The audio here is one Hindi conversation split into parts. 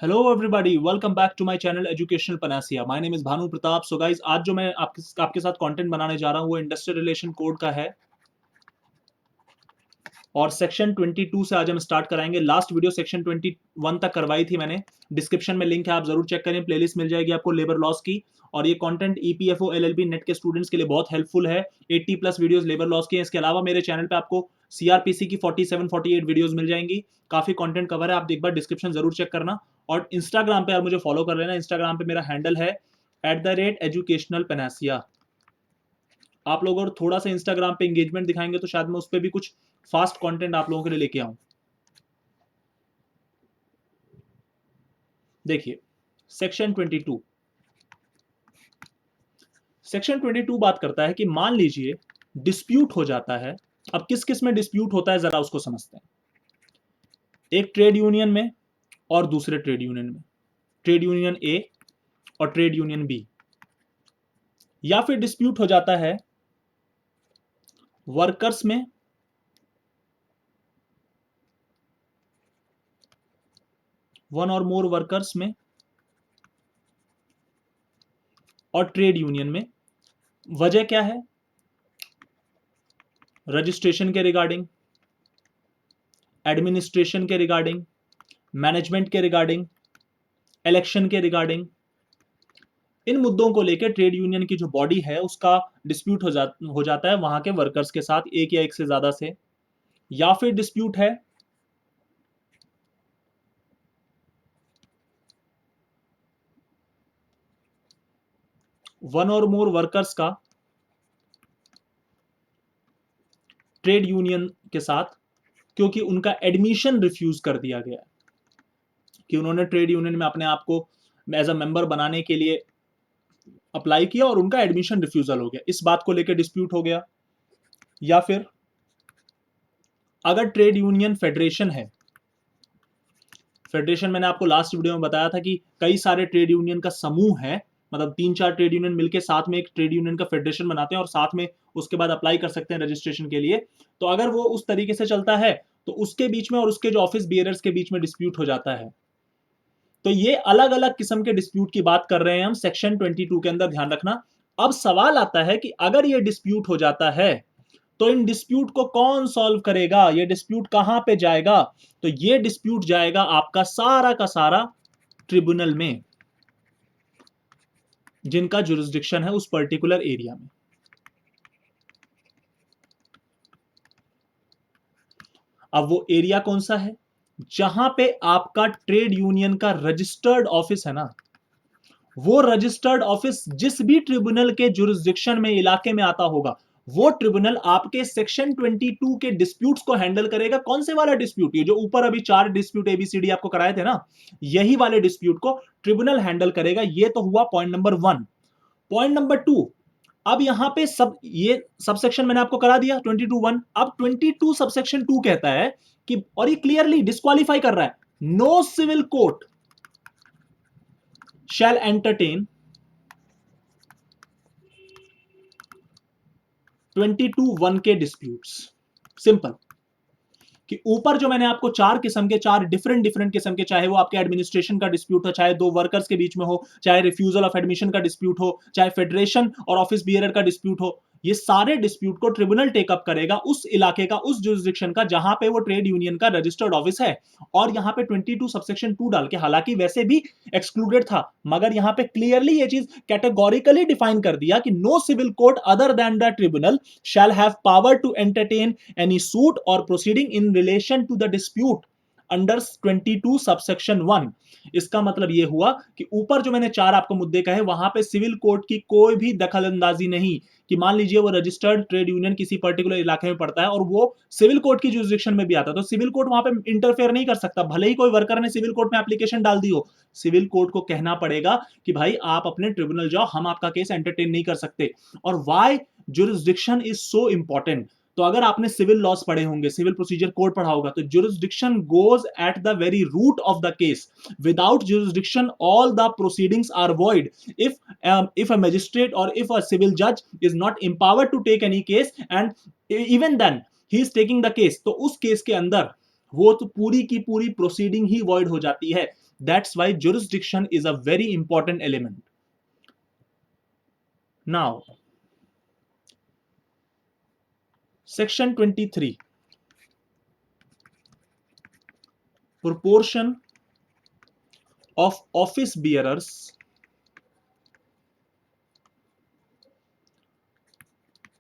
Hello everybody, welcome back to my channel educational panacea. My name is Bhanu Pratap. So guys, आज जो मैं आपके साथ कंटेंट बनाने जा रहा हूँ वो इंडस्ट्रियल रिलेशन कोड का है और सेक्शन 22 से आज हम स्टार्ट कराएंगे। लास्ट वीडियो सेक्शन 21 तक करवाई थी मैंने। डिस्क्रिप्शन में लिंक है, आप जरूर चेक करें। प्लेलिस्ट मिल जाएगी आपको लेबर लॉस की। और ये कंटेंट ईपीएफओ एलएलबी नेट के स्टूडेंट्स के लिए बहुत हेल्पफुल है। 80 प्लस वीडियोस लेबर लॉस की हैं। इसके अलावा मेरे चैनल पे आपको सीआरपीसी की 47-48 वीडियोस मिल जाएंगी। काफी कंटेंट कवर है, आप एक बार डिस्क्रिप्शन जरूर चेक करना। और इंस्टाग्राम पे यार मुझे फॉलो कर लेना। इंस्टाग्राम पे मेरा हैंडल है @educationalpanasia। आप लोग और थोड़ा सा इंस्टाग्राम पे एंगेजमेंट दिखाएंगे तो शायद मैं उस पर भी कुछ फास्ट कंटेंट आप लोगों के लिए लेके आऊं। देखिए, सेक्शन 22 बात करता है कि मान लीजिए डिस्प्यूट हो जाता है। अब किस किस में डिस्प्यूट होता है जरा उसको समझते हैं। एक ट्रेड यूनियन में और दूसरे ट्रेड यूनियन में, ट्रेड यूनियन ए और ट्रेड यूनियन बी। या फिर डिस्प्यूट हो जाता है वर्कर्स में वन और मोर वर्कर्स में और ट्रेड यूनियन में। वजह क्या है? रजिस्ट्रेशन के रिगार्डिंग, एडमिनिस्ट्रेशन के रिगार्डिंग, मैनेजमेंट के रिगार्डिंग, इलेक्शन के रिगार्डिंग। इन मुद्दों को लेकर ट्रेड यूनियन की जो बॉडी है उसका डिस्प्यूट हो जाता है वहां के वर्कर्स के साथ, एक या एक से ज्यादा से। या फिर डिस्प्यूट है वन और मोर वर्कर्स का ट्रेड यूनियन के साथ, क्योंकि उनका एडमिशन रिफ्यूज कर दिया गया है, कि उन्होंने ट्रेड यूनियन में अपने आप को एज अ मेंबर बनाने के लिए अप्लाई किया और उनका एडमिशन रिफ्यूजल हो गया। इस बात को लेकर डिस्प्यूट हो गया। या फिर अगर ट्रेड यूनियन फेडरेशन है, फेडरेशन मैंने आपको लास्ट वीडियो में बताया था कि कई सारे ट्रेड यूनियन का समूह है, मतलब 3-4 ट्रेड यूनियन मिलकर साथ में एक ट्रेड यूनियन का फेडरेशन बनाते हैं और साथ में उसके बाद अप्लाई कर सकते हैं रजिस्ट्रेशन के लिए। तो अगर वो उस तरीके से चलता है तो उसके बीच में और उसके जो ऑफिस बियरर्स के बीच में डिस्प्यूट हो जाता है। तो ये अलग अलग किस्म के डिस्प्यूट की बात कर रहे हैं हम सेक्शन 22 के अंदर, ध्यान रखना। अब सवाल आता है कि अगर ये डिस्प्यूट हो जाता है तो इन डिस्प्यूट को कौन सॉल्व करेगा, ये डिस्प्यूट कहां पे जाएगा? तो ये डिस्प्यूट जाएगा आपका सारा का सारा ट्रिब्यूनल में, जिनका जुरिस्डिक्शन है उस पर्टिकुलर एरिया में। अब वो एरिया कौन सा है? जहां पे आपका ट्रेड यूनियन का रजिस्टर्ड ऑफिस है ना, वो रजिस्टर्ड ऑफिस जिस भी ट्रिब्यूनल के जुरिस्डिक्शन में, इलाके में आता होगा, वो ट्रिब्यूनल आपके सेक्शन 22 के डिस्प्यूट्स को हैंडल करेगा। कौन से वाला डिस्प्यूट? ये जो ऊपर अभी 4 डिस्प्यूट एबीसीडी आपको कराए थे ना, यही वाले डिस्प्यूट को ट्रिब्यूनल हैंडल करेगा। ये तो हुआ पॉइंट नंबर 1। पॉइंट नंबर 2, अब यहां पे ये सबसेक्शन मैंने आपको करा दिया 22(1). अब 22 सबसेक्शन 2 कहता है कि, और ये क्लियरली डिस्क्वालीफाई कर रहा है, no civil court shall entertain 22(1) के डिस्प्यूट्स। सिंपल। कि ऊपर जो मैंने आपको 4 किस्म के, 4 डिफरेंट डिफरेंट किस्म के, चाहे वो आपके एडमिनिस्ट्रेशन का डिस्प्यूट हो, चाहे 2 वर्कर्स के बीच में हो, चाहे रिफ्यूजल ऑफ एडमिशन का डिस्प्यूट हो, चाहे फेडरेशन और ऑफिस बियरर का डिस्प्यूट हो, ये सारे डिस्प्यूट को ट्रिब्यूनल टेकअप करेगा उस इलाके का, उस जुरिस्डिक्शन का जहां पे वो ट्रेड यूनियन का रजिस्टर्ड ऑफिस है। और यहां पे 22 सबसेक्शन 2 डाल के, हालांकि वैसे भी एक्सक्लूडेड था, मगर यहां पे क्लियरली ये चीज कैटेगोरिकली डिफाइन कर दिया कि no civil court other than the tribunal shall have power to entertain any suit or proceeding in relation to the dispute under 22 subsection 1। इसका मतलब यह हुआ कि ऊपर जो मैंने 4 आपको मुद्दे कहे, वहां पे सिविल कोर्ट की कोई भी दखल अंदाजी नहीं। कि मान लीजिए वो रजिस्टर्ड ट्रेड यूनियन किसी पर्टिकुलर इलाके में पड़ता है और वो सिविल कोर्ट की जुरिस्डिक्शन में भी आता है, तो सिविल कोर्ट वहां पे इंटरफेयर नहीं कर सकता। भले ही कोई वर्कर ने सिविल कोर्ट में एप्लीकेशन डाल दी हो, सिविल कोर्ट को कहना पड़ेगा कि भाई आप अपने ट्रिब्यूनल जाओ, हम आपका केस एंटरटेन नहीं कर सकते। और why jurisdiction is so important? तो अगर आपने सिविल लॉस पढ़े होंगे, सिविल प्रोसीजर कोड पढ़ा होगा, तो jurisdiction goes at the very root of the case. Without jurisdiction all the proceedings are void. if a magistrate or if a civil judge is not empowered to take any case and even then he is taking the case, तो उस केस के अंदर वो तो पूरी की पूरी प्रोसीडिंग ही वॉइड हो जाती है। That's why jurisdiction is a very important element. Now, section 23, proportion of office bearers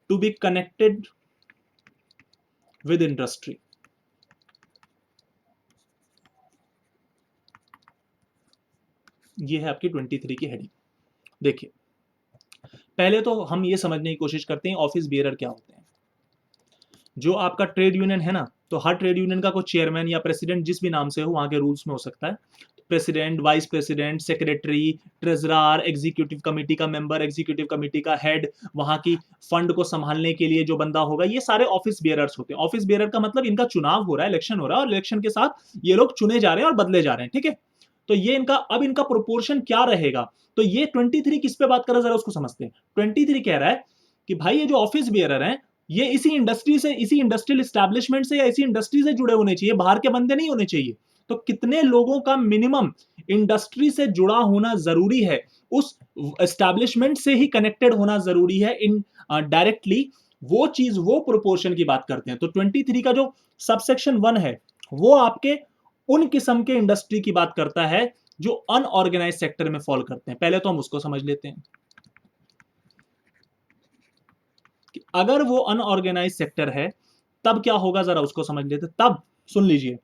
to be connected with industry. ये है आपकी 23 की हेडिंग। देखिए, पहले तो हम ये समझने की कोशिश करते हैं ऑफिस बियरर क्या होते हैं। जो आपका ट्रेड यूनियन है ना, तो हर ट्रेड यूनियन का कोई चेयरमैन या प्रेसिडेंट जिस भी नाम से हो, वहां के रूल्स में हो सकता है। President, vice president, secretary, treasurer, executive committee का मेंबर, एग्जीक्यूटिव कमेटी का हेड, वहां की फंड को संभालने के लिए जो बंदा होगा, ये सारे ऑफिस बियरर्स होते हैं। ऑफिस बियरर का मतलब इनका चुनाव हो रहा है, इलेक्शन हो रहा है, और इलेक्शन के साथ ये लोग चुने जा रहे हैं और बदले जा रहे हैं, ठीक है। तो ये इनका प्रोपोर्शन क्या रहेगा, तो ये 23 किस पे बात कर रहा है, जरा उसको समझते हैं। 23 कह रहा है कि भाई ये जो ऑफिस बियरर हैं, ये इसी इंडस्ट्री से, इसी इंडस्ट्रियल एस्टैब्लिशमेंट से या इसी इंडस्ट्री से जुड़े होने चाहिए, बाहर के बंदे नहीं होने चाहिए। तो कितने लोगों का मिनिमम इंडस्ट्री से जुड़ा होना जरूरी है, उस एस्टैब्लिशमेंट से ही कनेक्टेड होना जरूरी है इन डायरेक्टली, वो चीज, वो प्रोपोर्शन की बात करते हैं। तो 23 का जो सबसेक्शन 1 है, वो आपके उन किस्म के इंडस्ट्री की बात करता है जो अनऑर्गेनाइज सेक्टर में फॉल करते हैं। पहले तो हम उसको समझ लेते हैं कि अगर वो अनऑर्गेनाइज सेक्टर है तब क्या होगा, जरा उसको समझ लेते। तब सुन लीजिए,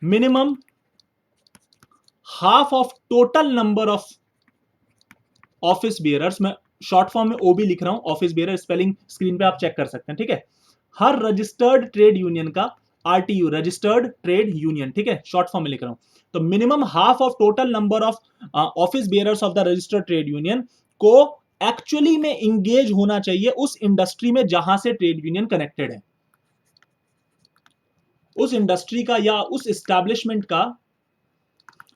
minimum half of total number of office bearers, मैं शॉर्ट फॉर्म में ओबी लिख रहा हूं, ऑफिस बियरर स्पेलिंग स्क्रीन पे आप चेक कर सकते हैं, ठीक है। हर रजिस्टर्ड ट्रेड यूनियन का, आरटीयू, रजिस्टर्ड ट्रेड यूनियन, ठीक है, शॉर्ट फॉर्म में लिख रहा हूं। तो minimum half of total number of office bearers of the registered trade union को एक्चुअली में इंगेज होना चाहिए उस इंडस्ट्री में जहां से ट्रेड यूनियन कनेक्टेड है, उस इंडस्ट्री का या उस एस्टैब्लिशमेंट का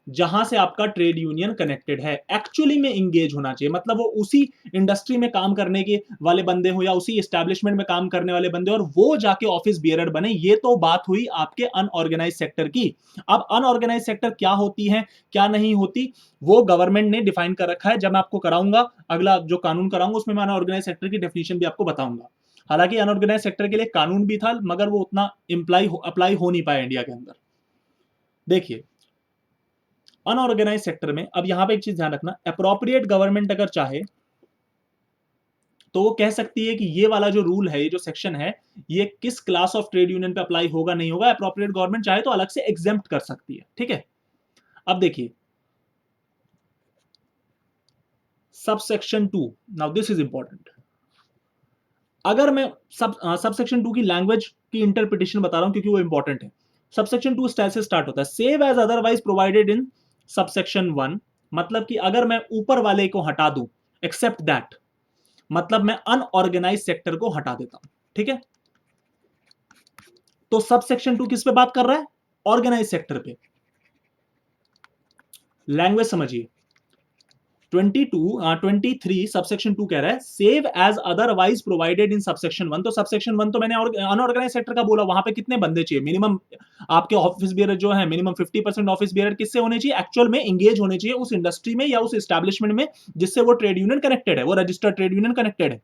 जहां से आपका ट्रेड यूनियन कनेक्टेड है, एक्चुअली में इंगेज होना चाहिए। मतलब वो उसी इंडस्ट्री में काम करने के वाले बंदे हो या उसी एस्टैब्लिशमेंट में काम करने वाले बंदे, और वो जाके ऑफिस बियरर बने। ये तो बात हुई आपके अनऑर्गेनाइज सेक्टर की। अब अनऑर्गेनाइज सेक्टर क्या होती है, क्या नहीं होती, वो गवर्नमेंट ने डिफाइन कर रखा है। जब मैं आपको कराऊंगा, अगला जो कानून कराऊंगा, उसमें मैं अनऑर्गेनाइज सेक्टर की डेफिनेशन भी आपको बताऊंगा। हालांकि अनऑर्गेनाइज सेक्टर के लिए कानून भी था, मगर वो उतना अप्लाई हो नहीं पाया इंडिया के अंदर। देखिए, अनऑर्गेनाइज सेक्टर में अब यहां पे एक चीज ध्यान रखना, अप्रोप्रिएट गवर्नमेंट अगर चाहे तो वो कह सकती है कि ये वाला जो रूल है, ये जो सेक्शन है, ये किस क्लास ऑफ ट्रेड यूनियन पे अप्लाई होगा, नहीं होगा। अप्रोप्रिएट गवर्नमेंट चाहे तो अलग से एग्जेम्प्ट कर सकती है, ठीक है। अब देखिए subsection 2, now this is important. अगर मैं सबसेक्शन 2 की लैंग्वेज की इंटरप्रिटेशन बता रहा हूं क्योंकि वो इंपॉर्टेंट है। सबसेक्शन 2 स्टाइल से स्टार्ट होता है, save as otherwise provided in subsection 1। मतलब कि अगर मैं ऊपर वाले को हटा दूं, एक्सेप्ट दैट, मतलब मैं अनऑर्गेनाइज सेक्टर को हटा देता हूं, ठीक है। तो सबसेक्शन 2 किस पे बात कर रहा है, ऑर्गेनाइज सेक्टर पे। लैंग्वेज समझिए, 23 सबसेक्शन 2 कह रहा है save as otherwise provided in subsection 1। तो सबसेक्शन 1 तो मैंने अनऑर्गेनाइज सेक्टर का बोला, वहां पे कितने बंदे चाहिए, मिनिमम आपके ऑफिस बियरर जो है, मिनिमम 50% ऑफिस बियरर किससे होने चाहिए, एक्चुअल में इंगेज होने चाहिए उस इंडस्ट्री में या उस एस्टैब्लिशमेंट में जिससे वो ट्रेड यूनियन कनेक्टेड है, वो रजिस्टर्ड ट्रेड यूनियन कनेक्टेड है।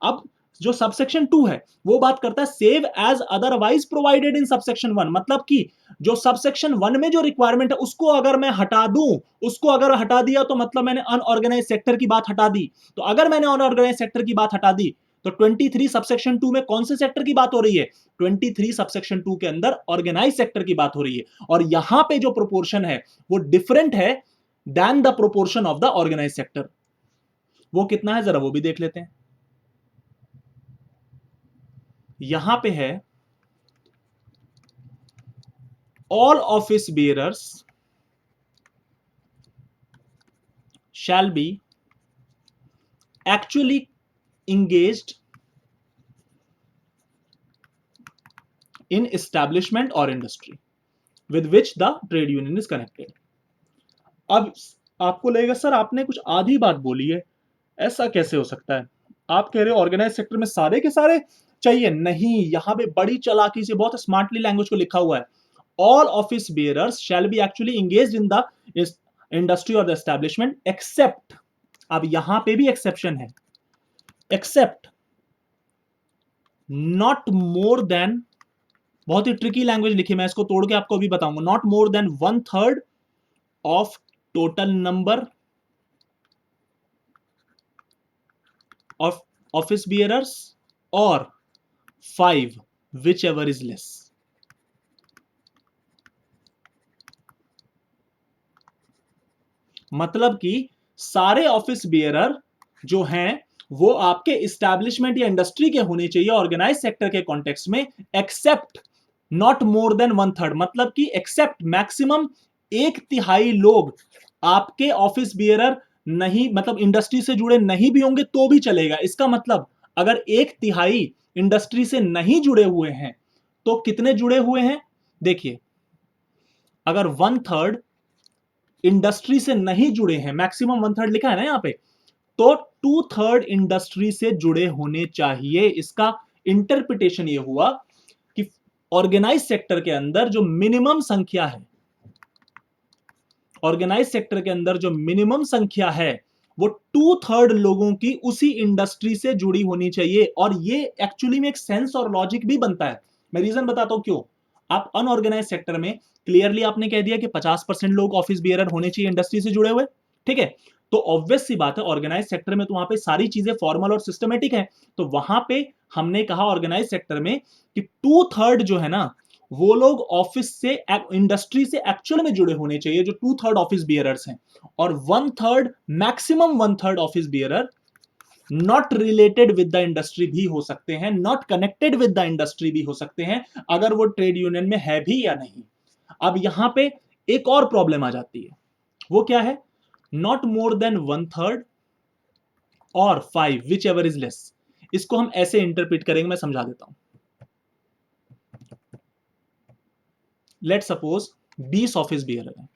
अब जो सबसेक्शन 2 है वो बात करता है save as otherwise provided in subsection 1। मतलब कि जो सबसेक्शन 1 में जो रिक्वायरमेंट है उसको अगर मैं हटा दूं, उसको अगर हटा दिया तो मतलब मैंने अनऑर्गेनाइज सेक्टर की बात हटा दी। तो अगर मैंने अनऑर्गेनाइज सेक्टर की बात हटा दी तो 23 सबसेक्शन 2 में कौन से सेक्टर की बात हो रही है, 23 सबसेक्शन 2 के अंदर ऑर्गेनाइज सेक्टर की बात हो रही है। और यहां पे जो प्रोपोर्शन है वो डिफरेंट है then the proportion of the organise sector. वो कितना है, जरा वो भी देख लेते हैं। यहां पे है all office bearers shall be actually engaged in establishment or industry with which the trade union is connected। अब आपको लगेगा सर आपने कुछ आधी बात बोली है, ऐसा कैसे हो सकता है, आप कह रहे हो ऑर्गेनाइज सेक्टर में सारे के सारे चाहिए। नहीं, यहां पे बड़ी चालाकी से बहुत स्मार्टली लैंग्वेज को लिखा हुआ है, all office bearers shall be actually engaged in the industry or the establishment except, अब यहां पे भी एक्सेप्शन है, except not more than, बहुत ही ट्रिकी लैंग्वेज लिखी, मैं इसको तोड़ के आपको अभी बताऊंगा, not more than 1/3 of total number of office bearers और 5 विच एवर इज लेस। मतलब कि सारे ऑफिस बियरर जो हैं वो आपके इस्टेब्लिशमेंट या इंडस्ट्री के होने चाहिए ऑर्गेनाइज सेक्टर के कॉन्टेक्स्ट में, एक्सेप्ट नॉट मोर देन 1/3, मतलब कि एक्सेप्ट मैक्सिमम 1/3 लोग आपके ऑफिस बियरर नहीं, मतलब इंडस्ट्री से जुड़े नहीं भी होंगे तो भी चलेगा। इसका मतलब अगर 1/3 इंडस्ट्री से नहीं जुड़े हुए हैं तो कितने जुड़े हुए हैं, देखिए अगर 1/3 इंडस्ट्री से नहीं जुड़े हैं, मैक्सिमम 1/3 लिखा है ना यहां पे, तो 2/3 इंडस्ट्री से जुड़े होने चाहिए। इसका इंटरप्रिटेशन ये हुआ कि ऑर्गेनाइज सेक्टर के अंदर जो मिनिमम संख्या है, ऑर्गेनाइज सेक्टर के अंदर जो मिनिमम संख्या है वो 2/3 लोगों की उसी इंडस्ट्री से जुड़ी होनी चाहिए। और ये एक्चुअली में एक सेंस और लॉजिक भी बनता है। मैं रीजन बताता हूं क्यों। आप अनऑर्गेनाइज सेक्टर में क्लियरली आपने कह दिया कि 50% लोग ऑफिस बियरर होने चाहिए इंडस्ट्री से जुड़े हुए, ठीक है, तो ऑब्वियस सी बात है ऑर्गेनाइज सेक्टर में तो वहां पे सारी चीजें फॉर्मल और सिस्टमेटिक है, तो वहां पे हमने कहा ऑर्गेनाइज सेक्टर में कि 2/3 जो है ना वो लोग ऑफिस से, इंडस्ट्री से एक्चुअल में जुड़े होने चाहिए, जो 2/3 ऑफिस बियरर्स हैं, और 1/3, maximum 1/3 office bearer not related with the industry भी हो सकते हैं, not connected with the industry भी हो सकते हैं, अगर वो ट्रेड यूनियन में है भी या नहीं। अब यहां पे एक और प्रॉब्लम आ जाती है, वो क्या है, नॉट मोर देन 1/3 और 5 विच एवर इज लेस। इसको हम ऐसे इंटरप्रिट करेंगे, मैं समझा देता हूं। लेट सपोज 20 ऑफिस बियरर है,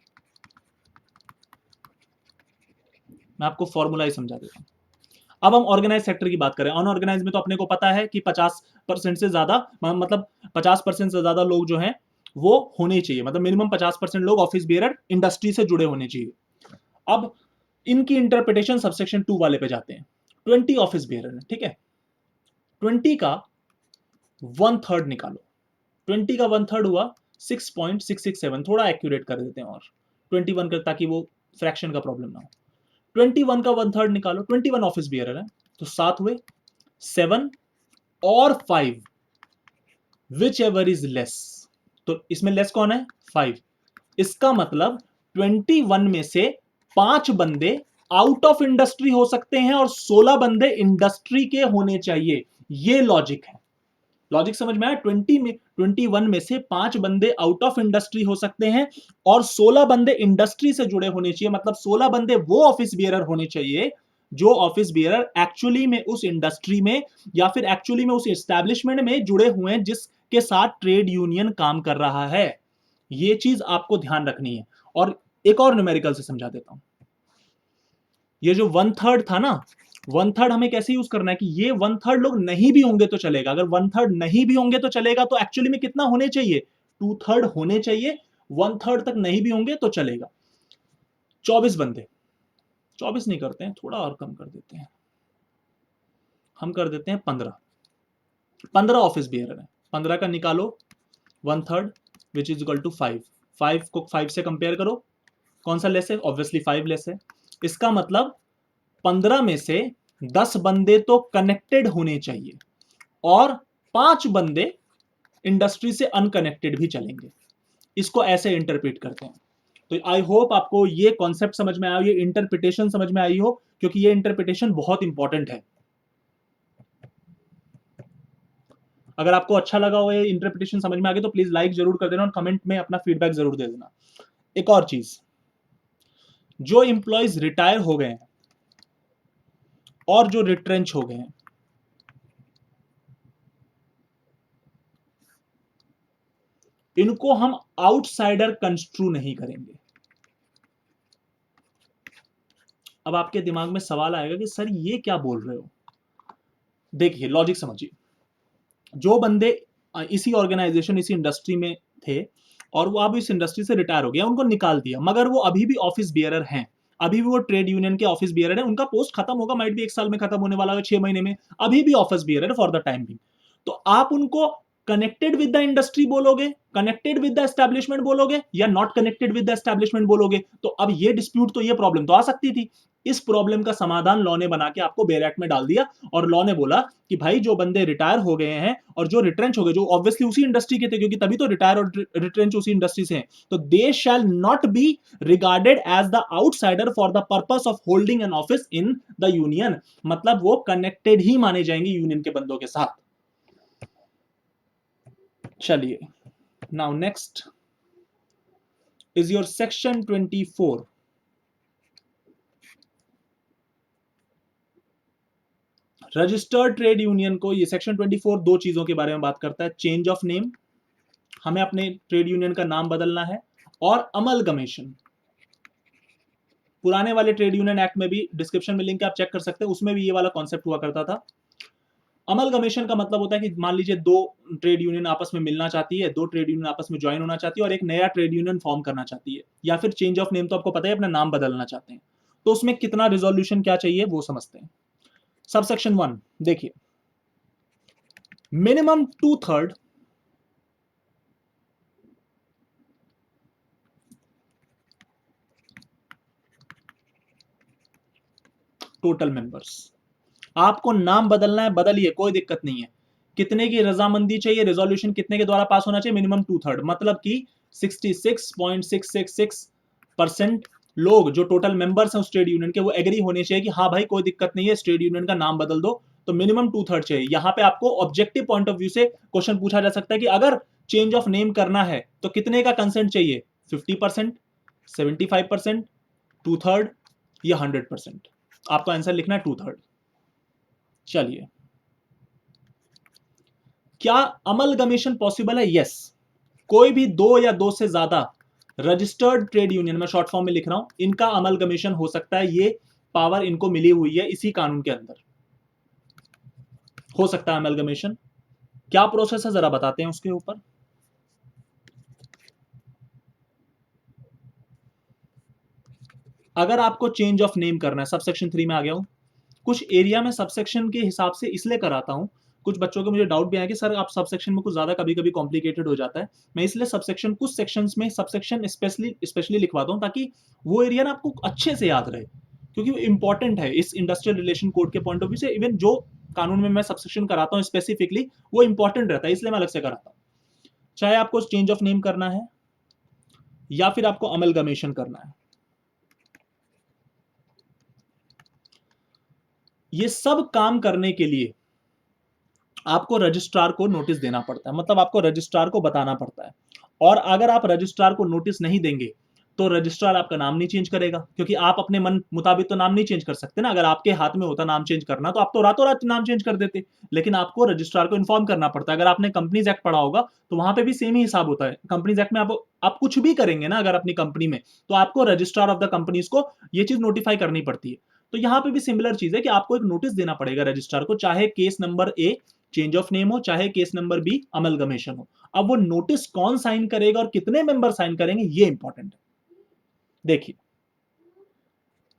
मैं आपको फॉर्मूला ही समझा देता हूं। अब हम ऑर्गेनाइज सेक्टर की बात करें, अनऑर्गेनाइज में तो अपने को पता है कि 50% से ज्यादा, मतलब 50% से ज्यादा लोग जो हैं वो होने चाहिए, मतलब मिनिमम 50% लोग ऑफिस बियरर इंडस्ट्री से जुड़े होने चाहिए। अब इनकी इंटरप्रिटेशन सबसेक्शन 2 वाले पे जाते हैं। 20 ऑफिस बियरर है, ठीक है, 20 का 1/3 निकालो, 20 का 1/3 हुआ 6.667, थोड़ा एक्यूरेट कर देते हैं और 21 कर, ताकि वो फ्रैक्शन का प्रॉब्लम ना हो। 21 का 1/3 निकालो, 21 ऑफिस बियरर है, तो 7 हुए, 7 और 5 विच एवर इज लेस, तो इसमें लेस कौन है, 5। इसका मतलब 21 में से 5 बंदे आउट ऑफ इंडस्ट्री हो सकते हैं और 16 बंदे इंडस्ट्री के होने चाहिए। ये लॉजिक है, लॉजिक समझ में आया। 21 में से 5 बंदे आउट ऑफ इंडस्ट्री हो सकते हैं और 16 बंदे इंडस्ट्री से जुड़े होने चाहिए, मतलब 16 बंदे वो ऑफिस बियरर होने चाहिए जो ऑफिस बियरर एक्चुअली में उस इंडस्ट्री में या फिर एक्चुअली में उस एस्टैब्लिशमेंट में जुड़े हुए हैं जिसके साथ ट्रेड यूनियन काम कर रहा है। ये चीज आपको ध्यान रखनी है। और एक और न्यूमेरिकल से समझा देता हूं, ये जो 1/3 था ना, 1/3 हमें कैसे यूज करना है कि ये 1/3 लोग नहीं भी होंगे तो चलेगा। अगर 1/3 नहीं भी होंगे तो चलेगा, तो एक्चुअली में कितना होने चाहिए, 2/3 होने चाहिए, 1/3 तक नहीं भी होंगे तो चलेगा। 24 बंदे, 24 नहीं करते हैं, थोड़ा और कम कर देते हैं, हम कर देते हैं 15 ऑफिस बियरर है, 15 का निकालो 1/3 विच इज इक्वल टू 5, 5 को 5 से कंपेयर करो, कौन सा लेस है, ऑब्वियसली 5 लेस है। इसका मतलब 15 में से 10 बंदे तो कनेक्टेड होने चाहिए और 5 बंदे इंडस्ट्री से अनकनेक्टेड भी चलेंगे। इसको ऐसे इंटरप्रेट करते हैं। तो आई होप आपको ये कॉन्सेप्ट समझ में आया, ये इंटरप्रिटेशन समझ में आई हो, क्योंकि ये इंटरप्रिटेशन बहुत इंपॉर्टेंट है। अगर आपको अच्छा लगा हो, ये इंटरप्रिटेशन समझ में आ गया, तो प्लीज लाइक जरूर कर देना और कमेंट में अपना फीडबैक जरूर दे देना। एक और चीज, जो इंप्लॉयज रिटायर हो गए हैं और जो रिट्रेंच हो गए हैं, इनको हम आउटसाइडर कंस्ट्रू नहीं करेंगे। अब आपके दिमाग में सवाल आएगा कि सर ये क्या बोल रहे हो। देखिए लॉजिक समझिए, जो बंदे इसी ऑर्गेनाइजेशन, इसी इंडस्ट्री में थे और वो अब इस इंडस्ट्री से रिटायर हो गया, उनको निकाल दिया, मगर वो अभी भी ऑफिस बियरर हैं, अभी भी वो ट्रेड यूनियन के ऑफिस बियरर है, उनका पोस्ट खत्म होगा, माइट भी 1 साल में खत्म होने वाला है, 6 महीने में, अभी भी office bearer for the time being. तो आप उनको कनेक्टेड विद द इंडस्ट्री बोलोगे, कनेक्टेड विद द एस्टैब्लिशमेंट बोलोगे, या not connected with the establishment बोलोगे? तो अब ये डिस्प्यूट, तो ये प्रॉब्लम तो आ सकती थी। इस प्रॉब्लम का समाधान लॉ ने बना के आपको बेयर एक्ट में डाल दिया, और लॉ ने बोला कि भाई जो बंदे रिटायर हो गए हैं और जो रिट्रेंच हो गए, जो ऑब्वियसली उसी इंडस्ट्री के थे, क्योंकि तभी तो रिटायर और रिट्रेंच उसी इंडस्ट्री से हैं, तो they shall not be regarded as the outsider for the purpose of holding an office in the union. मतलब वो कनेक्टेड ही माने जाएंगे यूनियन के बंदों के साथ। चलिए, now next is your section 24। Registered trade union को, ये सेक्शन 24 दो चीजों के बारे में बात करता है, चेंज ऑफ नेम, हमें अपने ट्रेड यूनियन का नाम बदलना है, और अमलगमेशन। पुराने वाले ट्रेड यूनियन एक्ट में भी, डिस्क्रिप्शन में लिंक आप चेक कर सकते हैं, उसमें भी ये वाला कॉन्सेप्ट हुआ करता था। अमलगमेशन का मतलब होता है कि मान लीजिए दो ट्रेड यूनियन आपस में मिलना चाहती है, दो ट्रेड यूनियन आपस में ज्वाइन होना चाहती है और एक नया ट्रेड यूनियन फॉर्म करना चाहती है, या फिर चेंज ऑफ नेम, तो आपको पता है अपना नाम बदलना चाहते हैं, तो उसमें कितना रिजोल्यूशन क्या चाहिए वो समझते हैं। सबसेक्शन 1 देखिए, मिनिमम 2/3 टोटल मेंबर्स। आपको नाम बदलना है, बदलिए, कोई दिक्कत नहीं है। कितने की रजामंदी चाहिए, रेजोल्यूशन कितने के द्वारा पास होना चाहिए? मिनिमम 2/3, मतलब कि 66.666% लोग जो टोटल मेंबर्स हैं उस ट्रेड यूनियन के, वो एग्री होने चाहिए कि हाँ भाई कोई दिक्कत नहीं है, इस ट्रेड यूनियन का नाम बदल दो। तो मिनिमम 2/3 चाहिए। यहां पे आपको ऑब्जेक्टिव पॉइंट ऑफ व्यू से क्वेश्चन पूछा जा सकता है कि अगर चेंज ऑफ नेम करना है तो कितने का कंसेंट चाहिए? 50%, 75%, 2/3 या 100%? आपको आंसर लिखना है 2/3। चलिए, क्या अमलगमेशन पॉसिबल है? यस। कोई भी दो या दो से ज्यादा रजिस्टर्ड ट्रेड यूनियन, में शॉर्ट फॉर्म में लिख रहा हूं, इनका अमलगमेशन हो सकता है, ये पावर इनको मिली हुई है इसी कानून के अंदर, हो सकता है अमलगमेशन। क्या प्रोसेस है जरा बताते हैं उसके ऊपर। अगर आपको चेंज ऑफ नेम करना है, सबसेक्शन 3 में आ गया हूं, कुछ एरिया में सबसेक्शन के हिसाब से इसलिए कराता हूं, कुछ बच्चों को मुझे डाउट भी आया कि सर आप सबसेक्शन में कुछ ज्यादा कभी कभी कॉम्प्लिकेटेड हो जाता है, मैं इसलिए सबसेक्शन, कुछ सेक्शंस में सबसेक्शन स्पेशली लिखवाता हूं, ताकि वो एरिया ना आपको अच्छे से याद रहे, क्योंकि वो इंपॉर्टेंट है इस इंडस्ट्रियल रिलेशन कोड के पॉइंट ऑफ व्यू से। इवन जो कानून में मैं सबसेक्शन कराता हूं स्पेसिफिकली, वो इंपॉर्टेंट रहता है, इसलिए मैं अलग से कराता हूं। चाहे आपको चेंज ऑफ नेम करना है या फिर आपको अमलगमेशन करना है, ये सब काम करने के लिए आपको रजिस्ट्रार को नोटिस देना पड़ता है, मतलब आपको रजिस्ट्रार को बताना पड़ता है। और अगर आप रजिस्ट्रार को नोटिस नहीं देंगे तो रजिस्ट्रार आपका नाम नहीं चेंज करेगा, क्योंकि आप अपने मन मुताबिक तो नाम नहीं चेंज कर सकते ना। अगर आपके हाथ में होता नाम चेंज करना तो आप तो रातों रात नाम चेंज कर देते, लेकिन आपको रजिस्ट्रार को इन्फॉर्म करना पड़ता है। अगर आपने कंपनीज एक्ट पढ़ा होगा तो वहां पे भी सेम ही हिसाब होता है। कंपनीज एक्ट में आप कुछ भी करेंगे ना अगर अपनी कंपनी में, तो आपको रजिस्ट्रार ऑफ द कंपनीज को ये चीज नोटिफाई करनी पड़ती है। तो यहां पे भी सिमिलर चीज है कि आपको एक नोटिस देना पड़ेगा रजिस्ट्रार को, चाहे case number A change of name हो, चाहे केस नंबर बी अमलगमेशन हो। अब वो नोटिस कौन साइन करेगा और कितने मेंबर साइन करेंगे, ये इंपॉर्टेंट है। देखिए,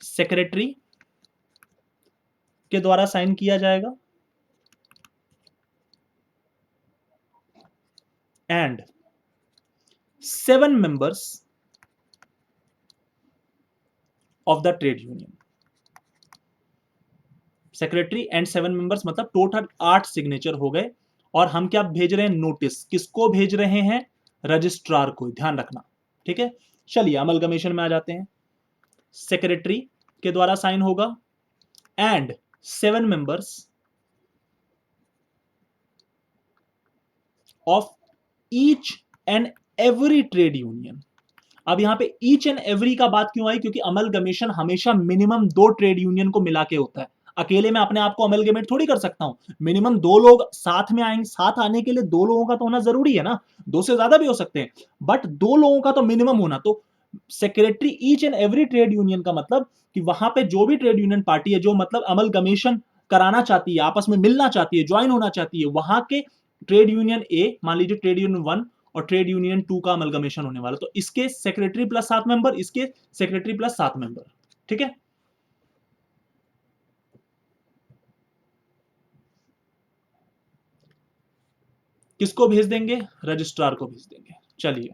सेक्रेटरी के द्वारा साइन किया जाएगा and 7 members of the trade union. Secretary and 7 members, मतलब टोटल 8 सिग्नेचर हो गए। और हम क्या भेज रहे हैं? नोटिस। किसको भेज रहे हैं? रजिस्ट्रार को, ध्यान रखना, ठीक है। चलिए अमलगमेशन में आ जाते हैं। सेक्रेटरी के द्वारा साइन होगा and 7 members of each and every trade union. अब यहां पे ईच एंड एवरी का बात क्यों आई? क्योंकि अमलगमेशन हमेशा मिनिमम 2 ट्रेड यूनियन को मिला के होता है। अकेले मैं अपने आप को अमलगमेट थोड़ी कर सकता हूं। मिनिमम 2 लोग साथ में आएंगे, साथ आने के लिए 2 लोगों का तो होना जरूरी है ना। 2 से ज्यादा भी हो सकते हैं, बट 2 लोगों का तो मिनिमम होना। तो secretary each and every trade union का मतलब कि वहां पे जो भी ट्रेड यूनियन पार्टी है जो मतलब अमलगमेशन कराना चाहती है, आपस में मिलना चाहती है, ज्वाइन होना चाहती है, वहां के ट्रेड यूनियन ए, मान लीजिए ट्रेड यूनियन 1 और ट्रेड यूनियन 2 का अमलगमेशन होने वाला। तो इसके सेक्रेटरी प्लस 7 मेंबर, इसके सेक्रेटरी प्लस 7 मेंबर। ठीक है, किसको भेज देंगे? रजिस्ट्रार को भेज देंगे। चलिए,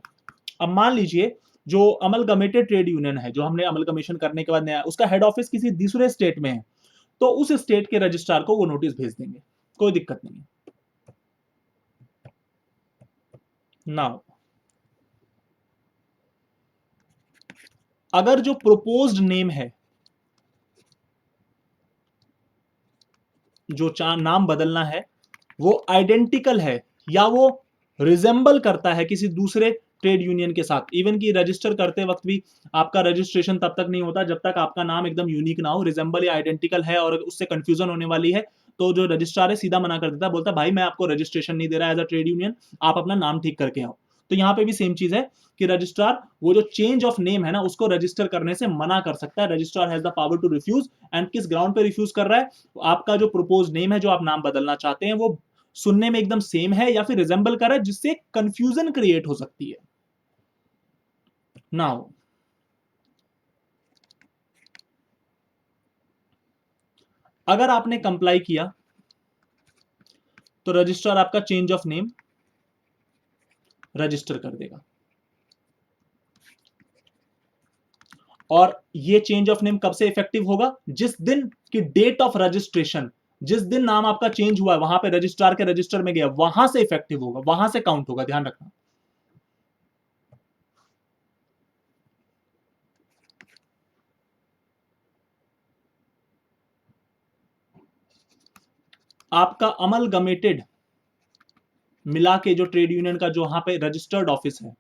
अब मान लीजिए जो अमलगमेटेड ट्रेड यूनियन है, जो हमने अमलगमेशन करने के बाद नया, उसका हेड ऑफिस किसी दूसरे स्टेट में है, तो उस स्टेट के रजिस्ट्रार को वो नोटिस भेज देंगे, कोई दिक्कत नहीं है। नाउ अगर जो प्रोपोज्ड नेम है, जो नाम बदलना है, वो आइडेंटिकल है या वो रिजेंबल करता है किसी दूसरे ट्रेड यूनियन के साथ, इवन की रजिस्टर करते वक्त भी आपका रजिस्ट्रेशन तब तक नहीं होता जब तक आपका नाम एकदम यूनिक ना हो, रिजेंबल या आइडेंटिकल है और उससे कंफ्यूजन होने वाली है, तो जो रजिस्ट्रार है सीधा मना कर देता है, बोलता है भाई मैं आपको रजिस्ट्रेशन नहीं दे रहा एज अ ट्रेड यूनियन, आप अपना नाम ठीक करके आओ। तो यहाँ पे भी सेम चीज है कि रजिस्ट्रार वो जो चेंज ऑफ नेम है ना, उसको रजिस्टर करने से मना कर सकता है। Registrar has the power to refuse, and किस ग्राउंड पे रिफ्यूज कर रहा है? आपका जो प्रोपोज नेम है, जो आप नाम बदलना चाहते हैं, वो सुनने में एकदम सेम है या फिर रिजेंबल कर रहा है, जिससे कंफ्यूजन क्रिएट हो सकती है। नाउ अगर आपने कंप्लाई किया तो रजिस्ट्रार आपका चेंज ऑफ नेम रजिस्टर कर देगा, और ये चेंज ऑफ नेम कब से इफेक्टिव होगा? जिस दिन की डेट ऑफ रजिस्ट्रेशन, जिस दिन नाम आपका चेंज हुआ, वहां पे रजिस्ट्रार के रजिस्टर में गया, वहां से इफेक्टिव होगा, वहां से काउंट होगा, ध्यान रखना। आपका अमलगमेटेड मिला के जो ट्रेड यूनियन का जो वहां पे रजिस्टर्ड ऑफिस है,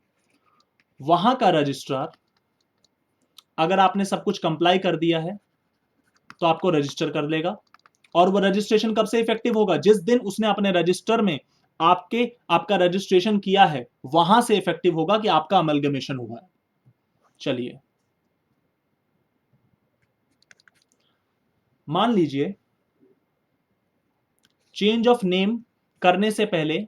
वहां का रजिस्ट्रार, अगर आपने सब कुछ कंप्लाई कर दिया है तो आपको रजिस्टर कर लेगा, और वो रजिस्ट्रेशन कब से इफेक्टिव होगा? जिस दिन उसने अपने रजिस्टर में आपका रजिस्ट्रेशन किया है, वहां से इफेक्टिव होगा कि आपका अमलगमेशन हुआ है। चलिए, मान लीजिए चेंज ऑफ नेम करने से पहले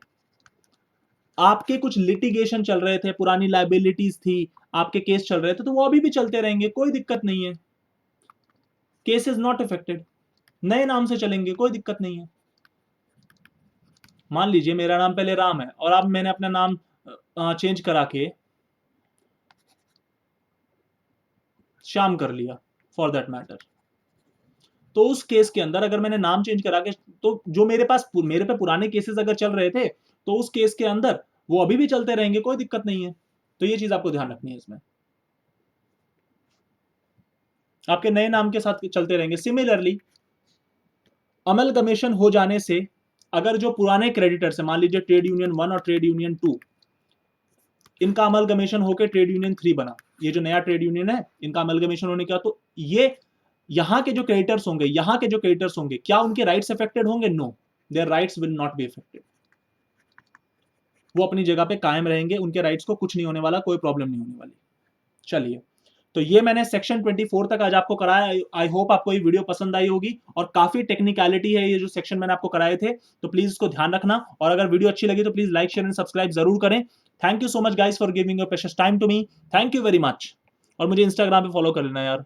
आपके कुछ लिटिगेशन चल रहे थे, पुरानी लाइबिलिटीज थी, आपके केस चल रहे थे, तो वो अभी भी चलते रहेंगे, कोई दिक्कत नहीं है। केस इज नॉट इफेक्टेड, नए नाम से चलेंगे, कोई दिक्कत नहीं है। मान लीजिए मेरा नाम पहले राम है और अब मैंने अपना नाम चेंज करा के श्याम कर लिया, फॉर दैट मैटर, तो उस केस के अंदर अगर मैंने नाम चेंज करा के, तो जो मेरे पे पुराने केसेस अगर चल रहे थे, तो उस केस के अंदर वो अभी भी चलते रहेंगे, कोई दिक्कत नहीं है। तो ये चीज आपको ध्यान रखनी है, इसमें आपके नए नाम के साथ चलते रहेंगे। सिमिलरली अमलगमेशन हो जाने से अगर जो पुराने क्रेडिटर्स है, मान लीजिए ट्रेड यूनियन 1 और ट्रेड यूनियन 2, इनका अमलगमेशन होकर ट्रेड यूनियन 3 बना, ये जो नया ट्रेड यूनियन है, इनका अमलगमेशन होने का, तो ये यहां के जो क्रेडिटर्स होंगे, क्या उनके राइट्स अफेक्टेड होंगे? No, their rights will not be affected. वो अपनी जगह पे कायम रहेंगे, उनके राइट्स को कुछ नहीं होने वाला, कोई प्रॉब्लम नहीं होने वाली। चलिए, तो ये मैंने सेक्शन 24 तक आज आपको कराया। आई होप आपको ये वीडियो पसंद आई होगी, और काफी टेक्निकलिटी है ये जो सेक्शन मैंने आपको कराए थे, तो प्लीज इसको ध्यान रखना, और अगर वीडियो अच्छी लगी तो please like, share and subscribe जरूर करें। Thank you so much guys for giving your precious time to me, thank you very much. और मुझे इंस्टाग्राम पे फॉलो कर लेना यार।